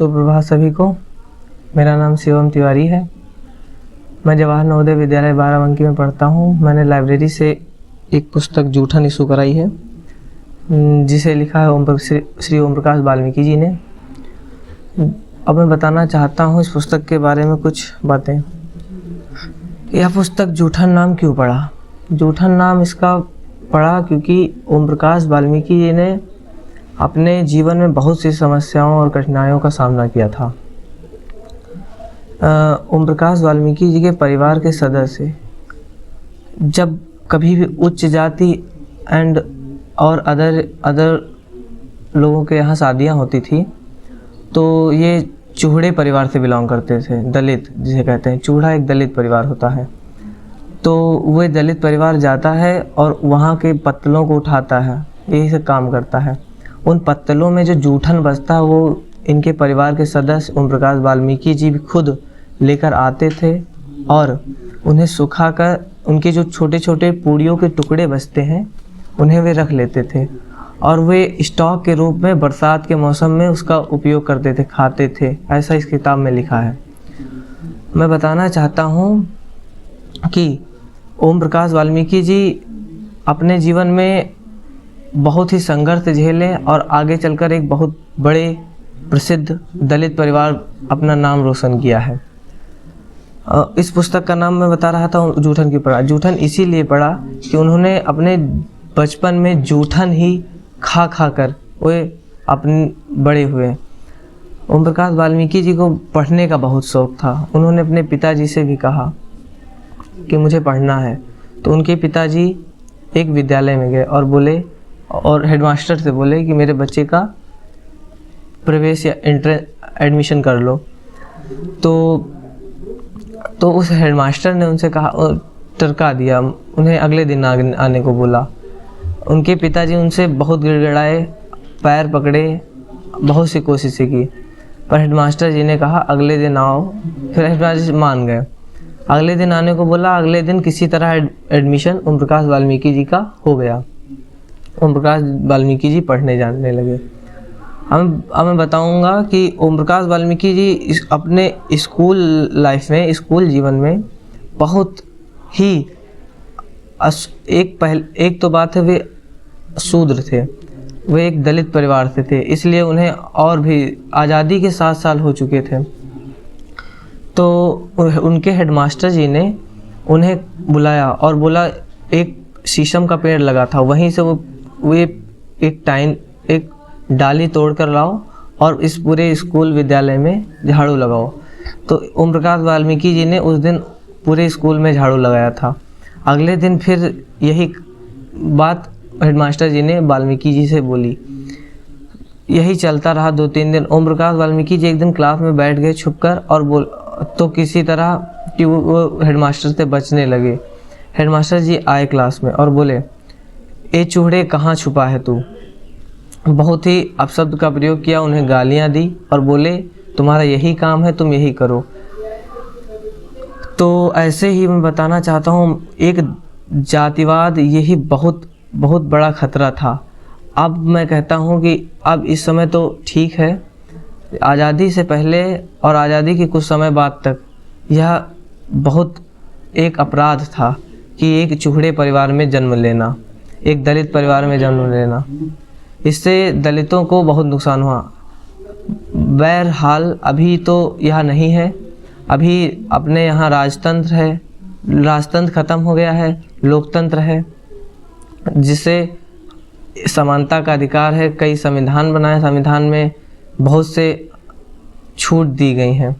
तो प्रभात सभी को। मेरा नाम शिवम तिवारी है। मैं जवाहर नवोदय विद्यालय बाराबंकी में पढ़ता हूँ। मैंने लाइब्रेरी से एक पुस्तक जूठन इशू कराई है, जिसे लिखा है श्री ओम प्रकाश वाल्मीकि जी ने। अब मैं बताना चाहता हूँ इस पुस्तक के बारे में कुछ बातें। यह पुस्तक जूठन नाम क्यों पड़ा? जूठन नाम इसका पड़ा क्योंकि ओम प्रकाश वाल्मीकि जी ने अपने जीवन में बहुत सी समस्याओं और कठिनाइयों का सामना किया था। ओम प्रकाश वाल्मीकि जी के परिवार के सदस्य जब कभी भी उच्च जाति और अदर लोगों के यहाँ शादियाँ होती थी तो ये चूहड़े परिवार से बिलोंग करते थे। दलित जिसे कहते हैं, चूहड़ा एक दलित परिवार होता है। तो वह दलित परिवार जाता है और वहाँ के पत्तलों को उठाता है, यही सब काम करता है। उन पत्तलों में जो जूठन बचता है वो इनके परिवार के सदस्य ओम प्रकाश वाल्मीकि जी भी खुद लेकर आते थे और उन्हें सुखाकर उनके जो छोटे छोटे पूड़ियों के टुकड़े बचते हैं उन्हें वे रख लेते थे और वे स्टॉक के रूप में बरसात के मौसम में उसका उपयोग करते थे, खाते थे। ऐसा इस किताब में लिखा है। मैं बताना चाहता हूँ कि ओम प्रकाश वाल्मीकि जी अपने जीवन में बहुत ही संघर्ष झेले और आगे चलकर एक बहुत बड़े प्रसिद्ध दलित परिवार अपना नाम रोशन किया है। इस पुस्तक का नाम मैं बता रहा था जूठन क्यों पड़ा। जूठन इसीलिए पड़ा कि उन्होंने अपने बचपन में जूठन ही खा कर वे अपने बड़े हुए। ओम प्रकाश वाल्मीकि जी को पढ़ने का बहुत शौक़ था। उन्होंने अपने पिताजी से भी कहा कि मुझे पढ़ना है, तो उनके पिताजी एक विद्यालय में गए और हेडमास्टर से बोले कि मेरे बच्चे का प्रवेश या एडमिशन कर लो। तो उस हेडमास्टर ने उनसे कहा, टरका दिया, उन्हें अगले दिन आने को बोला। उनके पिताजी उनसे बहुत गिड़गिड़ाए, पैर पकड़े, बहुत सी कोशिशें की, पर हेडमास्टर जी ने कहा अगले दिन आओ। फिर हेडमास्टर जी मान गए। अगले दिन आने को बोला। अगले दिन किसी तरह एडमिशन ओम प्रकाश वाल्मीकि जी का हो गया। ओम प्रकाश वाल्मीकि जी पढ़ने जाने लगे। अब मैं बताऊंगा कि ओम प्रकाश वाल्मीकि जी अपने स्कूल लाइफ में, स्कूल जीवन में बहुत ही एक तो बात है, वे शूद्र थे, वे एक दलित परिवार से थे, इसलिए उन्हें और भी आज़ादी के 7 साल हो चुके थे। तो उनके हेडमास्टर जी ने उन्हें बुलाया और बोला एक शीशम का पेड़ लगा था, वहीं से वे एक डाली तोड़ कर लाओ और इस पूरे स्कूल विद्यालय में झाड़ू लगाओ। तो ओम प्रकाश वाल्मीकि जी ने उस दिन पूरे स्कूल में झाड़ू लगाया था। अगले दिन फिर यही बात हेडमास्टर जी ने वाल्मीकि जी से बोली। यही चलता रहा 2-3 दिन। ओम प्रकाश वाल्मीकि जी एक दिन क्लास में बैठ गए छुपकर और तो किसी तरह कि वो हेडमास्टर से बचने लगे। हेडमास्टर जी आए क्लास में और बोले, ए चूहड़े कहाँ छुपा है तू? बहुत ही अपशब्द का प्रयोग किया, उन्हें गालियाँ दी और बोले तुम्हारा यही काम है, तुम यही करो। तो ऐसे ही मैं बताना चाहता हूँ, एक जातिवाद यही बहुत बहुत बड़ा खतरा था। अब मैं कहता हूँ कि अब इस समय तो ठीक है, आज़ादी से पहले और आज़ादी के कुछ समय बाद तक यह बहुत एक अपराध था कि एक चूहड़े परिवार में जन्म लेना, एक दलित परिवार में जन्म लेना। इससे दलितों को बहुत नुकसान हुआ। बहरहाल अभी तो यह नहीं है, अभी अपने यहाँ राजतंत्र है, राजतंत्र ख़त्म हो गया है, लोकतंत्र है, जिसे समानता का अधिकार है। कई संविधान बनाए, संविधान में बहुत से छूट दी गई हैं।